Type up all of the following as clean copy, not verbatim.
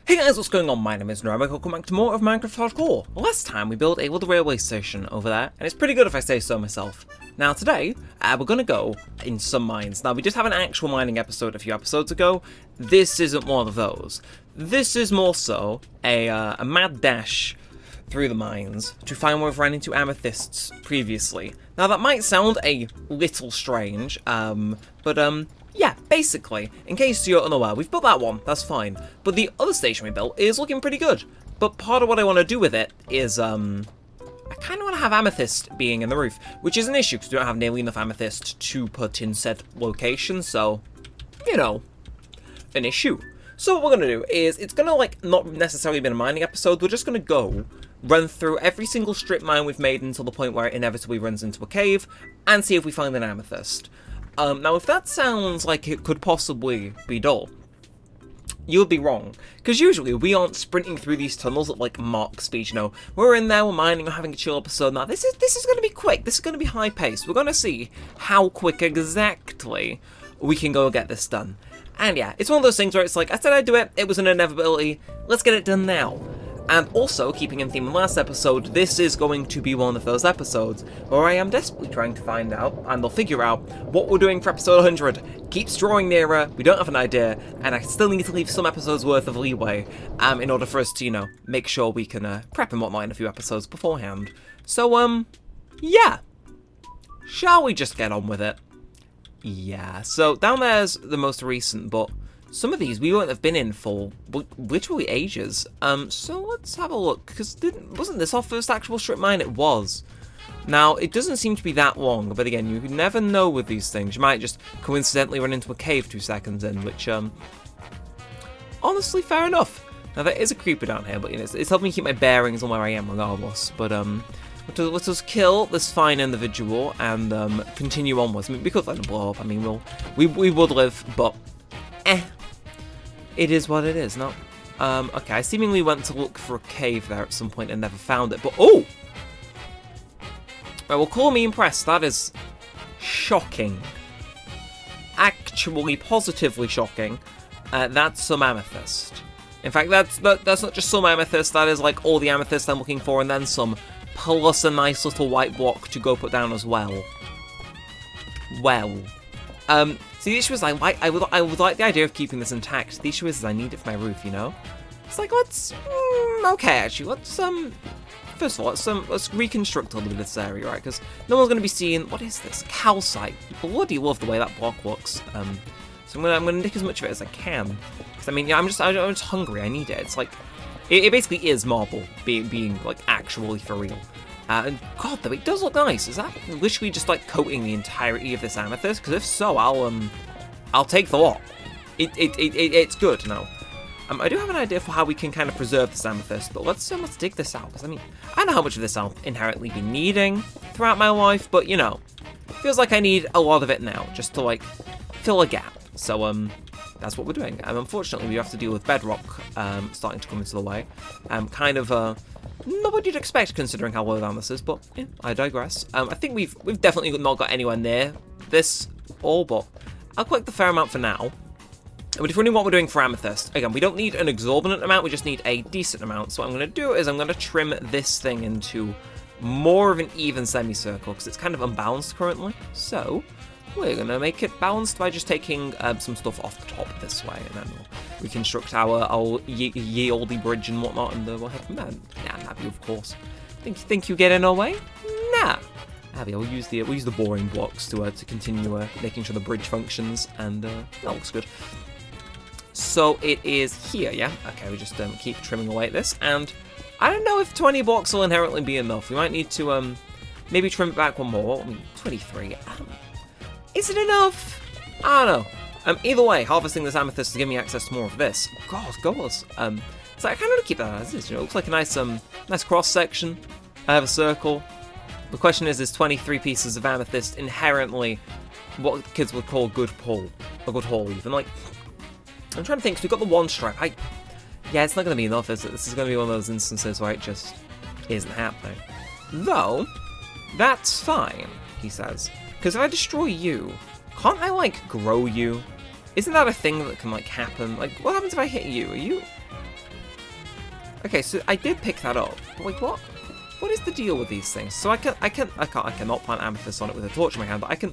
Hey guys, what's going on? My name is Neremik. Welcome back to more of Minecraft Hardcore. Last time we built a little railway station over there, and it's pretty good if I say so myself. Now today, we're gonna go in some mines. Now we did have an actual mining episode a few episodes ago. This isn't one of those. This is more so a mad dash through the mines to find where we've ran into amethysts previously. Now that might sound a little strange, yeah, basically, in case you're unaware, we've built that one, that's fine. But the other station we built is looking pretty good. But part of what I want to do with it is, I kind of want to have amethyst being in the roof, which is an issue because we don't have nearly enough amethyst to put in said location, so, you know, an issue. So what we're going to do is, it's going to, like, not necessarily be a mining episode, we're just going to go run through every single strip mine we've made until the point where it inevitably runs into a cave, and see if we find an amethyst. Now, if that sounds like it could possibly be dull, you would be wrong. Because usually we aren't sprinting through these tunnels at like Mach speed, you know. We're in there, we're mining, we're having a chill episode. Now, this is going to be quick. This is going to be high paced. We're going to see how quick exactly we can go get this done. And yeah, it's one of those things where it's like, I said I'd do it. It was an inevitability. Let's get it done now. And also, keeping in theme of last episode, this is going to be one of those episodes where I am desperately trying to find out, and they'll figure out, what we're doing for episode 100. Keeps drawing nearer, we don't have an idea, and I still need to leave some episodes worth of leeway, in order for us to, you know, make sure we can prep and whatnot in a few episodes beforehand. So, yeah. Shall we just get on with it? Yeah, so down there's the most recent, but some of these we won't have been in for literally ages. So let's have a look, because wasn't this our first actual strip mine? It was. Now, it doesn't seem to be that long, but again, you never know with these things. You might just coincidentally run into a cave 2 seconds in, which, honestly, fair enough. Now, there is a creeper down here, but you know, it's helping me keep my bearings on where I am regardless. But, let us kill this fine individual and, continue onwards. I mean, we could let him blow up. I mean, we would live, but, it is what it is, no? Okay, I seemingly went to look for a cave there at some point and never found it, but oh! Right, well, call me impressed. That is shocking. Actually, positively shocking. That's some amethyst. In fact, that's not just some amethyst, that is like all the amethyst I'm looking for and then some, plus a nice little white block to go put down as well. Well. See, the issue is I would like the idea of keeping this intact. The issue is I need it for my roof, you know? It's like, okay, actually, first of all, let's reconstruct a little bit of this area, right? Because no one's going to be seeing, what is this? Calcite. Bloody love the way that block looks. So I'm gonna nick as much of it as I can. Because, I mean, yeah, I'm just hungry, I need it. It's like, it basically is marble, being like, actually for real. And God, though, it does look nice. Is that literally just like coating the entirety of this amethyst? Because if so, I'll take the lot. It's good now. I do have an idea for how we can kind of preserve this amethyst, but let's dig this out. Because I mean, I know how much of this I'll inherently be needing throughout my life, but you know, feels like I need a lot of it now just to like fill a gap. So that's what we're doing. Unfortunately, we have to deal with bedrock starting to come into the way. Kind of not what you'd expect considering how low down this is, but yeah, I digress. I think we've definitely not got anywhere near this all, but I'll collect the fair amount for now. But if we're doing what we're doing for amethyst, again, we don't need an exorbitant amount, we just need a decent amount. So what I'm going to do is I'm going to trim this thing into more of an even semicircle, because it's kind of unbalanced currently. So we're going to make it balanced by just taking some stuff off the top this way, and then we'll reconstruct our ye olde bridge and whatnot, and we'll head from there. Nah, Abby, of course. Think you get in our way? Nah. Abby, we'll use the boring blocks to continue making sure the bridge functions, and that looks good. So it is here, yeah? Okay, we just keep trimming away at this, and I don't know if 20 blocks will inherently be enough. We might need to maybe trim it back one more. I mean, 23. Is it enough? I don't know. Either way, harvesting this amethyst to give me access to more of this. God, goals. So I kind of want to keep that as is. You know, it looks like a nice cross section. I have a circle. The question is 23 pieces of amethyst inherently what kids would call good pull, a good haul even? Like, I'm trying to think. So we've got the one stripe. Yeah, it's not going to be enough, is it? This is going to be one of those instances where it just isn't happening. Though, that's fine, he says. Because if I destroy you, can't I, like, grow you? Isn't that a thing that can, like, happen? Like, what happens if I hit you? Okay, so I did pick that up. But wait, what? What is the deal with these things? So I cannot plant amethyst on it with a torch in my hand, but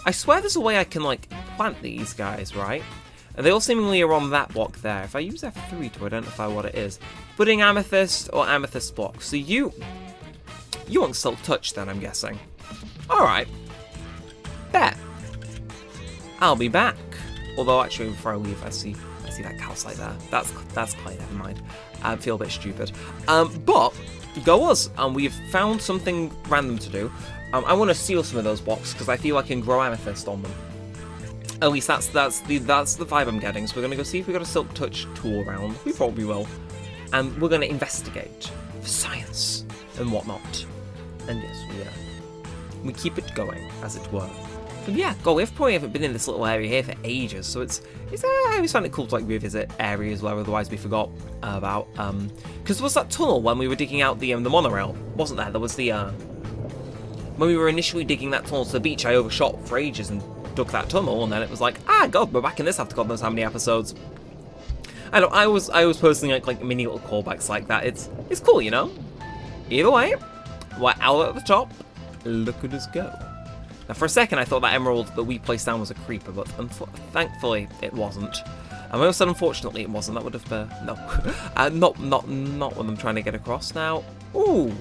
I swear there's a way I can, like, plant these guys, right? And they all seemingly are on that block there. If I use F3 to identify what it is. Budding amethyst or amethyst block. So you want Silk Touch then, I'm guessing. Alright. Bet. I'll be back. Although, actually, before I leave, I see that calcite there. That's quite, never mind. I feel a bit stupid. But, go us. We've found something random to do. I want to steal some of those blocks, because I feel I can grow amethyst on them. At least that's the vibe I'm getting. So we're going to go see if we've got a Silk Touch tool around. We probably will. And we're going to investigate for science and whatnot. And yes, we keep it going, as it were. But yeah, God, we probably haven't been in this little area here for ages, so I always find it cool to like revisit areas where otherwise we forgot about. Because there was that tunnel when we were digging out the monorail, wasn't there? There was the when we were initially digging that tunnel to the beach, I overshot for ages and dug that tunnel, and then it was like, God, we're back in this after God knows how many episodes. I know, I was posting like mini little callbacks like that. It's cool, you know. Either way, we're out at the top. Look at us go. Now, for a second, I thought that emerald that we placed down was a creeper, but thankfully it wasn't. And when I said unfortunately it wasn't, that would have no, not what I'm trying to get across now. Ooh.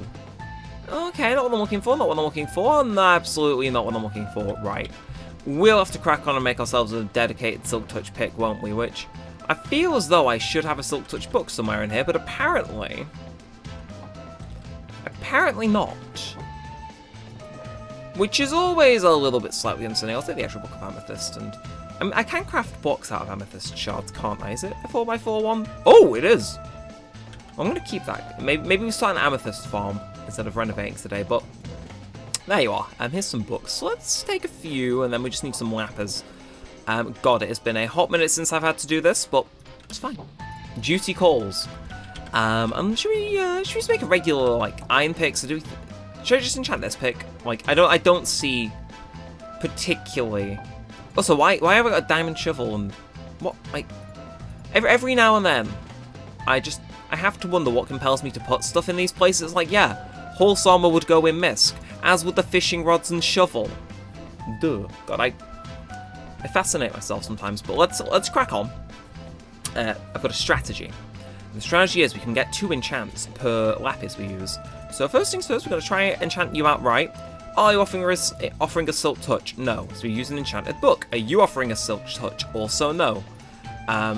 Okay, not what I'm looking for. Not what I'm looking for. No, absolutely not what I'm looking for. Right. We'll have to crack on and make ourselves a dedicated Silk Touch pick, won't we? Which I feel as though I should have a Silk Touch book somewhere in here, but apparently not. Which is always a little bit slightly uncertain. I'll take the actual book of amethyst, and I can craft blocks out of amethyst shards, can't I? Is it a 4x4 one? Oh, it is. I'm gonna keep that. Maybe we start an amethyst farm instead of renovating today. But there you are. Here's some books. So let's take a few, and then we just need some lappers. God, it has been a hot minute since I've had to do this, but it's fine. Duty calls. And should we just make a regular like iron pick? So should I just enchant this pick? Like, I don't see particularly. Also, why have I got a diamond shovel and what? Like, every now and then, I have to wonder what compels me to put stuff in these places. Like, yeah, horse armor would go in Misk, as would the fishing rods and shovel. Duh. God, I fascinate myself sometimes. But let's crack on. I've got a strategy. The strategy is we can get 2 enchants per lapis we use. So first things first, we're going to try and enchant you outright. Are you offering a Silk Touch? No. So we use an enchanted book. Are you offering a Silk Touch? Also no.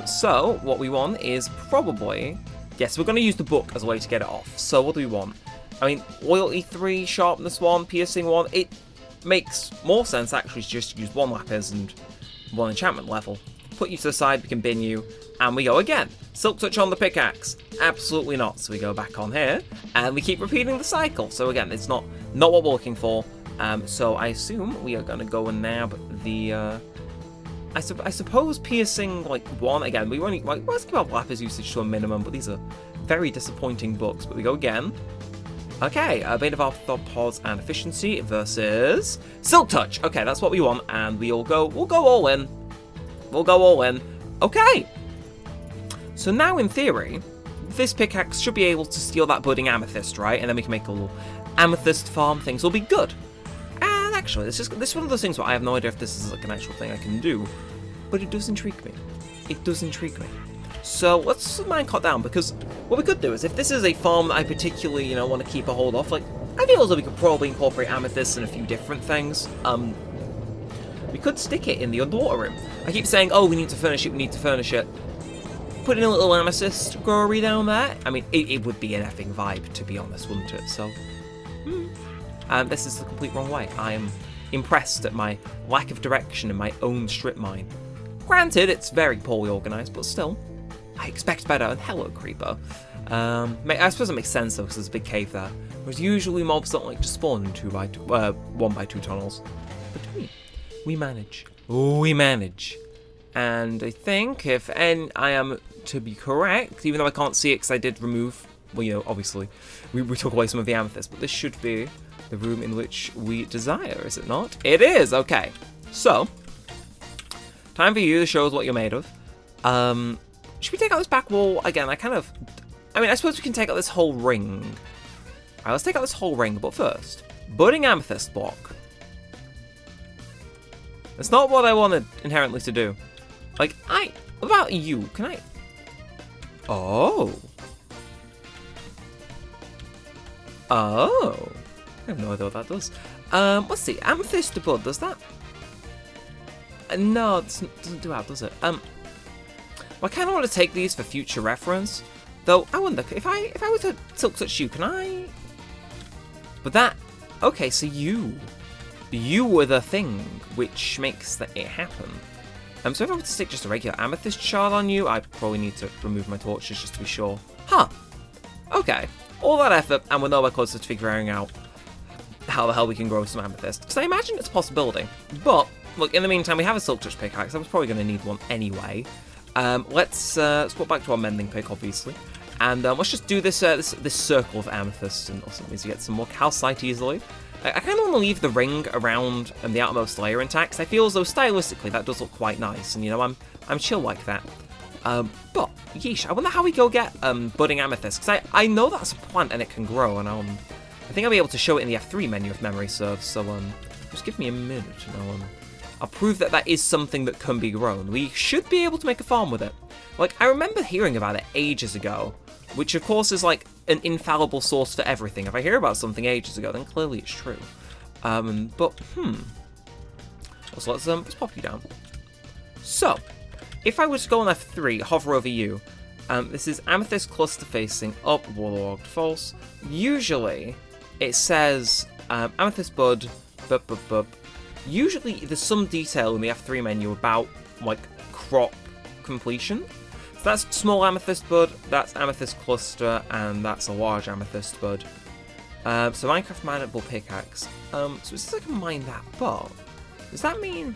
So what we want is probably... Yes, we're going to use the book as a way to get it off. So what do we want? I mean, loyalty 3, sharpness 1, piercing 1. It makes more sense actually to just use 1 lapis and 1 enchantment level. Put you to the side, we can bin you, and we go again. Silk Touch on the pickaxe. Absolutely not. So we go back on here, and we keep repeating the cycle. So again, it's not what we're looking for. So I assume we are going to go and nab the... I suppose piercing, like, 1. Again, we only... Like, let's keep our lapis usage to a minimum, but these are very disappointing books. But we go again. Okay, Bane of Arthropods and Efficiency versus Silk Touch. Okay, that's what we want, and we'll go all in. We'll go all in. Okay. So now, in theory, this pickaxe should be able to steal that budding amethyst, right? And then we can make a little amethyst farm. Things will be good. And actually, this is one of those things where I have no idea if this is like an actual thing I can do, but it does intrigue me. It does intrigue me. So let's minecart down, because what we could do is if this is a farm that I particularly, want to keep a hold of, like I feel as though we could probably incorporate amethyst and a few different things. We could stick it in the underwater room. I keep saying, oh, we need to furnish it. Put in a little amethyst growery down there. I mean, it would be an effing vibe, to be honest, wouldn't it? So, this is the complete wrong way. I am impressed at my lack of direction in my own strip mine. Granted, it's very poorly organised, but still, I expect better. And hello, creeper. I suppose it makes sense, though, because there's a big cave there. Whereas usually mobs don't like to spawn in 1x2 tunnels. But we manage. We manage. And I think I am to be correct, even though I can't see it because I did remove, well, obviously, we took away some of the amethyst, but this should be the room in which we desire, is it not? It is! Okay. So, time for you to show us what you're made of. Should we take out this back wall? Again, I kind of I mean, I suppose we can take out this whole ring. Alright, let's take out this whole ring, but first, budding amethyst block. That's not what I wanted inherently to do. Like, what about you? Can I? Oh. Oh. I have no idea what that does. Let's see. Amethyst bud, does that? No, it doesn't do that, does it? Well, I kind of want to take these for future reference. Though, I wonder, if I were to silk touch you, can I? But that... Okay, so you were the thing which makes it happen. So if I were to stick just a regular amethyst shard on you, I'd probably need to remove my torches just to be sure. Huh. Okay. All that effort, and we're nowhere closer to figuring out how the hell we can grow some amethyst. Because I imagine it's a possibility. But, look, in the meantime, we have a silk touch pickaxe. I was probably going to need one anyway. Let's swap back to our mending pick, obviously. And let's just do this circle of amethyst, and also means you get some more calcite easily. I kind of want to leave the ring around the outermost layer intact, because I feel as though stylistically that does look quite nice, and you know, I'm chill like that. But, yeesh, I wonder how we go get budding amethyst, because I know that's a plant and it can grow, and I think I'll be able to show it in the F3 menu if memory serves, so just give me a minute, and I'll prove that that is something that can be grown. We should be able to make a farm with it. Like, I remember hearing about it ages ago, which of course is like an infallible source for everything. If I hear about something ages ago, then clearly it's true. So let's pop you down. So, if I was to go on F3, hover over you, this is amethyst cluster facing up, waterlogged, false. Usually, it says amethyst bud, Usually, there's some detail in the F3 menu about like crop completion. So that's small amethyst bud, that's amethyst cluster, and that's a large amethyst bud. So Minecraft mineable pickaxe. So it says I can mine that, but does that mean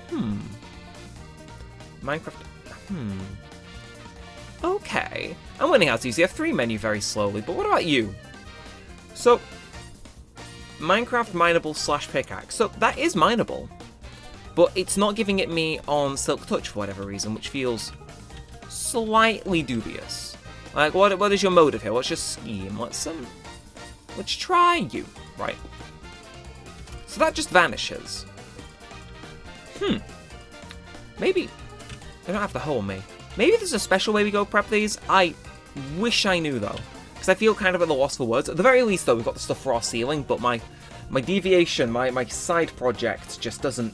Minecraft? Okay, I'm learning how to use the F3 menu very slowly. But what about you? So Minecraft mineable / pickaxe. So that is mineable, but it's not giving it me on Silk Touch for whatever reason, which feels slightly dubious. Like, what is your motive here? What's your scheme? Let's try you, right? So that just vanishes. Maybe they don't have to hold me. Maybe there's a special way we go prep these. I wish I knew though, because I feel kind of at the loss for words. At the very least, though, we've got the stuff for our ceiling, but my deviation, my side project just doesn't,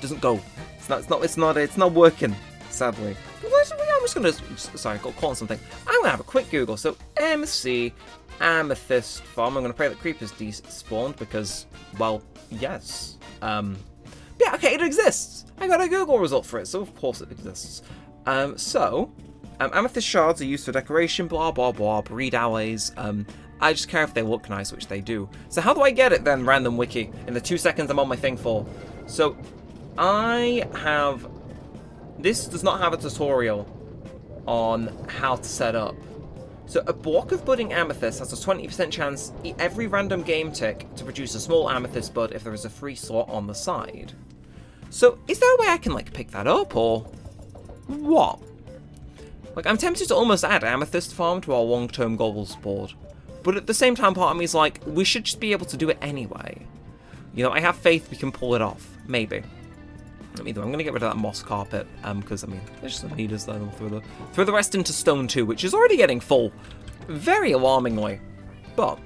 doesn't go. It's not working, sadly. I'm just gonna, sorry, I got caught on something. I'm gonna have a quick Google. So MC Amethyst Farm. I'm gonna pray that creepers despawned because, well, yes. Yeah, okay, it exists. I got a Google result for it, so of course it exists. Amethyst shards are used for decoration, blah blah blah, breed alloys. I just care if they look nice, which they do. So how do I get it then, random wiki, in the 2 seconds I'm on my thing for? So, this does not have a tutorial on how to set up. So a block of budding amethyst has a 20% chance every random game tick to produce a small amethyst bud if there is a free slot on the side. So is there a way I can pick that up, or what? I'm tempted to almost add amethyst farm to our long-term goals board, but at the same time part of me is like, we should just be able to do it anyway. I have faith we can pull it off, maybe. I'm going to get rid of that moss carpet, because, there's just some needers there, and we'll throw the rest into stone too, which is already getting full, very alarmingly. But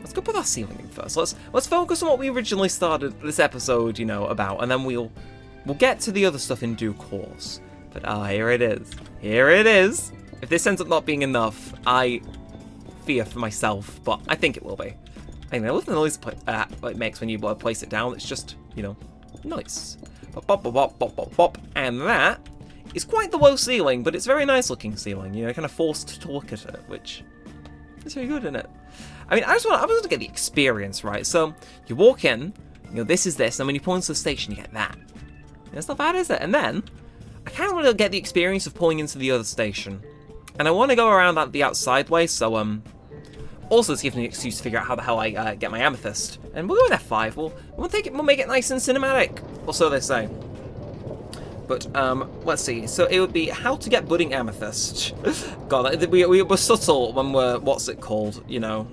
let's go put our ceiling in first. Let's focus on what we originally started this episode, about, and then we'll get to the other stuff in due course. But here it is. Here it is. If this ends up not being enough, I fear for myself, but I think it will be. I love the noise it makes when you place it down. It's just, nice. Bop, bop, bop, bop, bop, bop. And that is quite the low ceiling, but it's very nice looking ceiling. Kind of forced to look at it, which is very good, isn't it? I want to get the experience, right? So you walk in, this is this, and when you pull into the station, you get that. It's not bad, is it? And then I kind of want to get the experience of pulling into the other station, and I want to go around the outside way. So also this gives me an excuse to figure out how the hell I get my amethyst. And we'll go with F5. We'll make it nice and cinematic, or so they say. But, let's see. So it would be how to get budding amethyst. God, we were subtle when we're, what's it called, you know,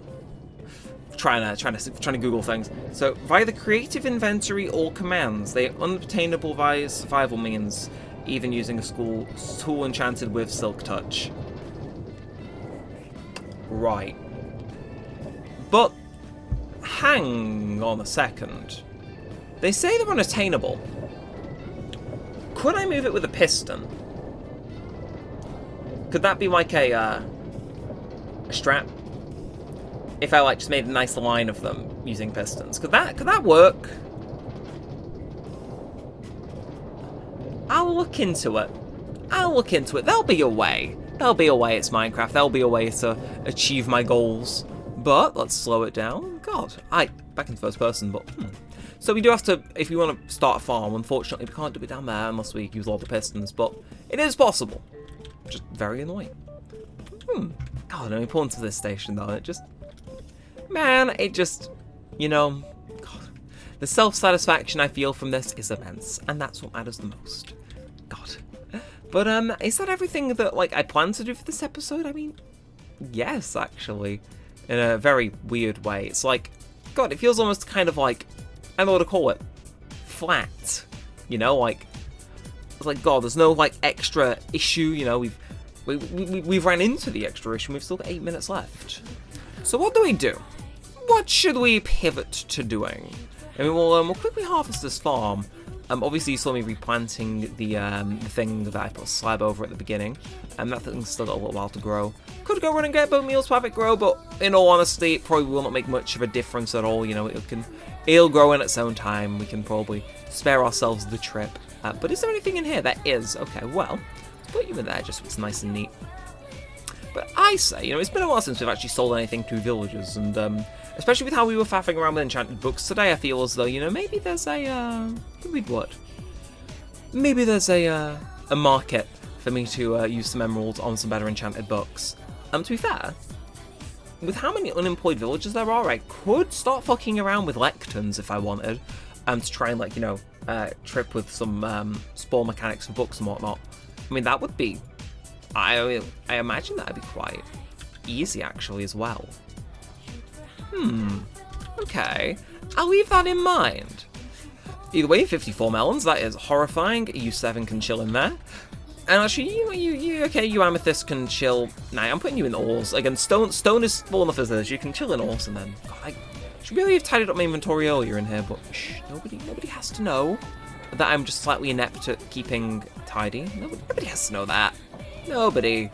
trying to Google things. So, via the creative inventory or commands, they are unobtainable via survival means, even using a tool enchanted with silk touch. Right. But, hang on a second. They say they're unattainable. Could I move it with a piston? Could that be like a strap? If I like just made a nice line of them using pistons, could that work? I'll look into it. There'll be a way. It's Minecraft. There'll be a way to achieve my goals. But let's slow it down. God, back in first person, but So we do have to, if we want to start a farm, unfortunately we can't do it down there unless we use all the pistons, but it is possible. Just very annoying. God, I'm important to this station though, you know, God, the self-satisfaction I feel from this is immense, and that's what matters the most. God. But, is that everything that, like, I plan to do for this episode? I mean, yes, actually. In a very weird way. It's like, God, it feels almost kind of like, I don't know what to call it, flat. You know, like, it's like, God, there's no, like, extra issue, you know, we've ran into the extra issue and we've still got 8 minutes left. So what do we do? What should we pivot to doing? I mean, we'll quickly harvest this farm. Obviously you saw me replanting the thing that I put a slab over at the beginning, and that thing's still got a little while to grow. Could go run and get bone meals to have it grow, but in all honesty, it probably will not make much of a difference at all. You know, it'll grow in its own time. We can probably spare ourselves the trip. But is there anything in here? There is. Okay, well, put you in there just so it's nice and neat. But I say, you know, it's been a while since we've actually sold anything to villagers, and especially with how we were faffing around with enchanted books today, I feel as though, you know, maybe there's a maybe there's a market for me to use some emeralds on some better enchanted books. To be fair, with how many unemployed villagers there are, I could start fucking around with lecterns if I wanted, to try and, like, you know, trip with some spore mechanics for books and whatnot. I mean, that would be, I imagine that'd be quite easy actually as well. Okay, I'll leave that in mind. Either way, 54 melons, that is horrifying. You 7 can chill in there. And actually, you amethyst can chill. Nah, I'm putting you in ores. Again, stone is small enough as it is. You can chill in ores, and then, God, I should really have tidied up my inventory earlier in here, but shh, nobody has to know that I'm just slightly inept at keeping tidy. Nobody has to know that. Nobody.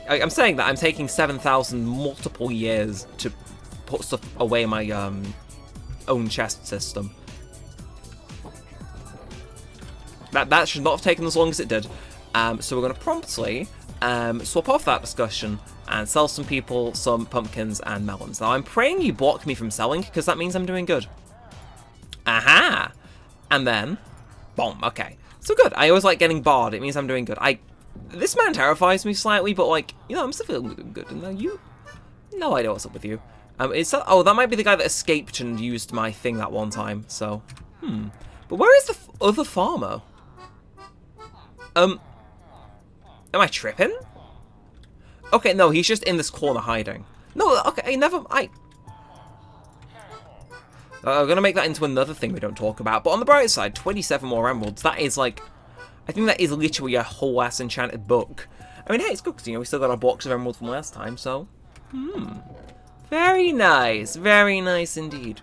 I'm saying that I'm taking 7,000 multiple years to put stuff away in my own chest system. That should not have taken as long as it did. So we're going to promptly swap off that discussion and sell some people some pumpkins and melons. Now I'm praying you block me from selling, because that means I'm doing good. Aha! And then, boom, okay. So good, I always like getting barred, it means I'm doing good. This man terrifies me slightly, but, like, you know, I'm still feeling good. And you, no idea what's up with you. Oh, that might be the guy that escaped and used my thing that one time, so, But where is the other farmer? Am I tripping? Okay, no, he's just in this corner hiding. No, okay, I'm gonna make that into another thing we don't talk about. But on the bright side, 27 more emeralds. That is, like, I think that is literally a whole ass enchanted book. I mean, hey, it's good because, you know, we still got our box of emeralds from last time, so, very nice indeed.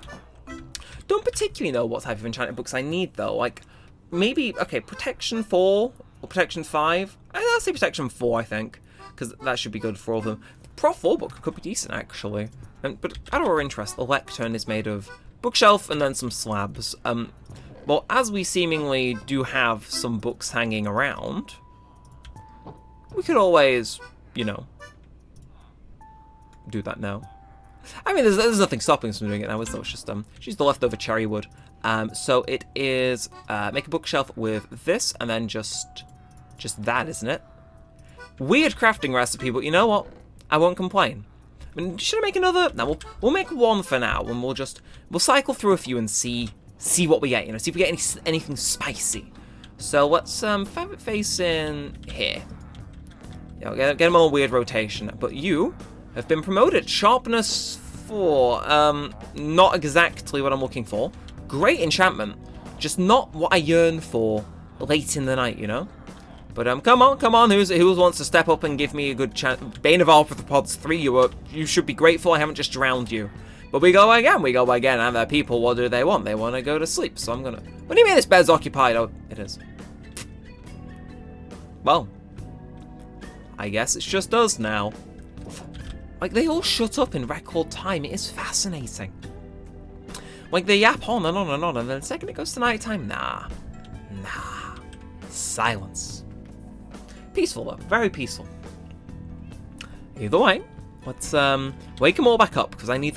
Don't particularly know what type of enchanted books I need, though. Like, maybe, okay, protection 4 or protection 5. I'll say protection 4, I think, because that should be good for all of them. Pro 4 book could be decent, actually. But out of our interest, the lectern is made of bookshelf and then some slabs. Well, as we seemingly do have some books hanging around, we could always, you know, do that now. I mean, there's nothing stopping us from doing it now, is there? It's just the leftover cherry wood. So it is, make a bookshelf with this, and then just that, isn't it? Weird crafting recipe, but you know what? I won't complain. I mean, should I make another? No, we'll make one for now, and we'll cycle through a few and see what we get. You know, see if we get anything spicy. So let's have it facing here. You know, get them on a weird rotation. But you have been promoted. Sharpness 4. Not exactly what I'm looking for. Great enchantment. Just not what I yearn for late in the night, you know? But come on, who wants to step up and give me a good chance? Bane of Arthropods 3, you should be grateful I haven't just drowned you. But we go again, and the people, what do they want? They want to go to sleep, so I'm gonna... What do you mean this bed's occupied? Oh, it is. Well, I guess it's just us now. Like, they all shut up in record time. It is fascinating. Like, they yap on and on and on, and then the second it goes to night time, nah. Silence. Peaceful though, very peaceful. Either way, let's wake them all back up because I need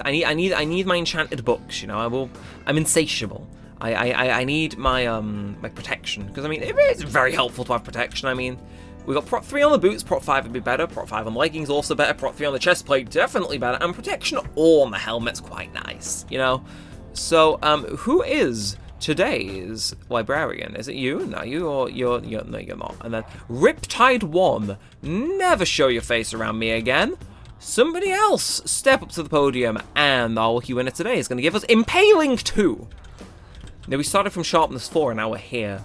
my enchanted books. You know, I'm insatiable. I need my my protection because I mean it's very helpful to have protection. I mean, we got prot 3 on the boots, prot 5 would be better, prot 5 on the leggings also better, prot 3 on the chest plate definitely better, and protection all on the helmet's quite nice. You know, so who is today's librarian? Is it you? No, no, you're not. And then Riptide 1, never show your face around me again. Somebody else step up to the podium, and our lucky winner today is going to give us Impaling 2. Now we started from Sharpness 4, and now we're here,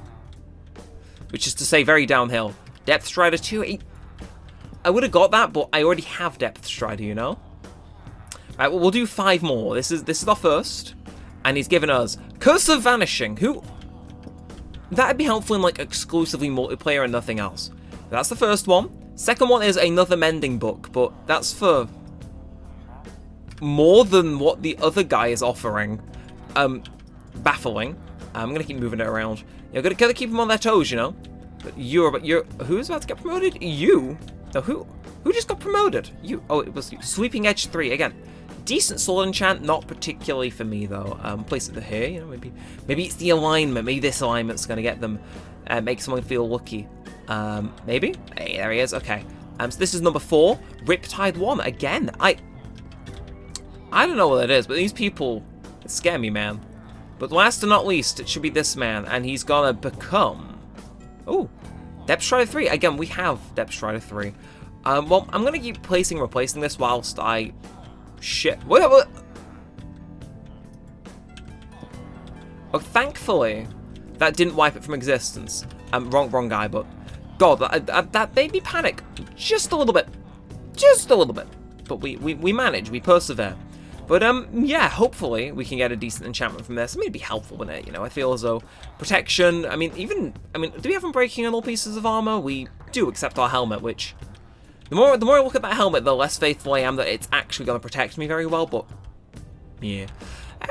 which is to say very downhill. Depth Strider 2, I would have got that, but I already have Depth Strider, you know. Right, well, we'll do 5 more. This is our first. And he's given us Curse of Vanishing. Who? That'd be helpful in like exclusively multiplayer and nothing else. That's the first one. Second one is another mending book, but that's for more than what the other guy is offering. Baffling. I'm gonna keep moving it around. You're gotta keep them on their toes, you know. But you're who's about to get promoted? You? No, who just got promoted? You? Oh, it was you. Sweeping Edge 3 again. Decent sword enchant, not particularly for me though. Place it here, you know, maybe it's the alignment. Maybe this alignment's gonna get them, make someone feel lucky. Maybe. Hey, there he is. Okay. So this is number 4, Riptide 1 again. I don't know what it is, but these people scare me, man. But last and not least, it should be this man, and he's gonna become. Oh, Depth Strider 3 again. We have Depth Strider 3. Well, I'm gonna keep replacing this whilst I. Shit. What? Oh, thankfully, that didn't wipe it from existence. Wrong guy, but God, that made me panic just a little bit, But we manage, we persevere. But yeah, hopefully we can get a decent enchantment from this. I mean, it'd be helpful, wouldn't it? You know, I feel as though protection. I mean, do we have unbreaking on all pieces of armor? We do, except our helmet, which. The more I look at that helmet, the less faithful I am that it's actually going to protect me very well, but yeah.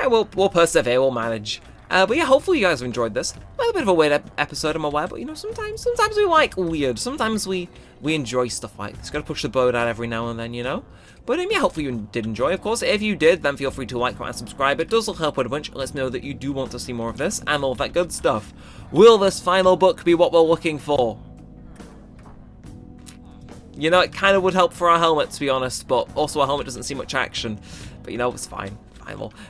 We'll persevere, we'll manage. But yeah, hopefully you guys have enjoyed this. A little bit of a weird episode, I'm aware, but you know, sometimes we like weird. Sometimes we enjoy stuff like this. Gotta push the boat out every now and then, you know? But yeah, hopefully you did enjoy. Of course, if you did, then feel free to like, comment, and subscribe. It does help out a bunch. It lets me know that you do want to see more of this and all that good stuff. Will this final book be what we're looking for? You know, it kind of would help for our helmet, to be honest, but also our helmet doesn't see much action. But you know, it's fine.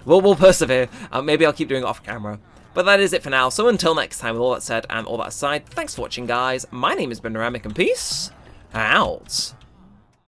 We'll persevere. Maybe I'll keep doing it off camera. But that is it for now. So until next time, with all that said and all that aside, thanks for watching, guys. My name has been Neremik, and peace out.